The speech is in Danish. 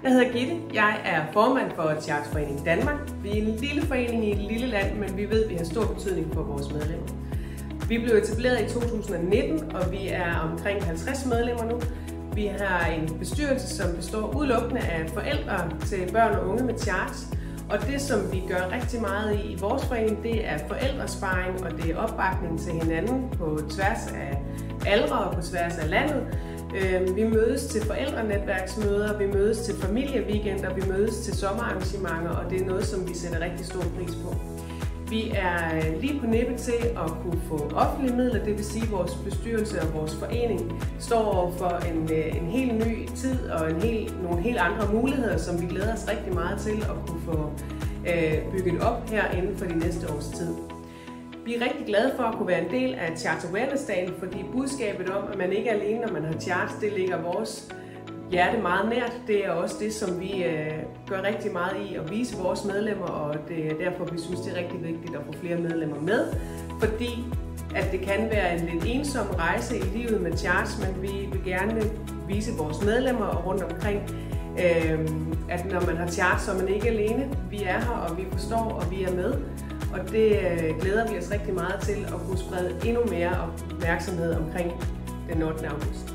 Jeg hedder Gitte. Jeg er formand for Chartsforeningen Danmark. Vi er en lille forening i et lille land, men vi ved, at vi har stor betydning for vores medlemmer. Vi blev etableret i 2019, og vi er omkring 50 medlemmer nu. Vi har en bestyrelse, som består udelukkende af forældre til børn og unge med charts. Og det, som vi gør rigtig meget i vores forening, det er forældresparing, og det er opbakning til hinanden på tværs af aldre og på tværs af landet. Vi mødes til forældrenetværksmøder, vi mødes til familieweekender, vi mødes til sommerarrangementer, og det er noget, som vi sætter rigtig stor pris på. Vi er lige på nippet til at kunne få offentlige midler, det vil sige, at vores bestyrelse og vores forening står over for en helt ny tid og nogle helt andre muligheder, som vi glæder os rigtig meget til at kunne få bygget op her inden for de næste års tid. Vi er rigtig glade for at kunne være en del af Charts Awareness-dagen, fordi budskabet om, at man ikke er alene, når man har charts, det ligger vores hjerte meget nært. Det er også det, som vi gør rigtig meget i at vise vores medlemmer, og det er derfor, vi synes, det er rigtig vigtigt at få flere medlemmer med. Fordi at det kan være en lidt ensom rejse i livet med charts, men vi vil gerne vise vores medlemmer rundt omkring, at når man har charts, så er man ikke alene. Vi er her, og vi forstår, og vi er med. Og det glæder vi os rigtig meget til at kunne sprede endnu mere opmærksomhed omkring den 8. august.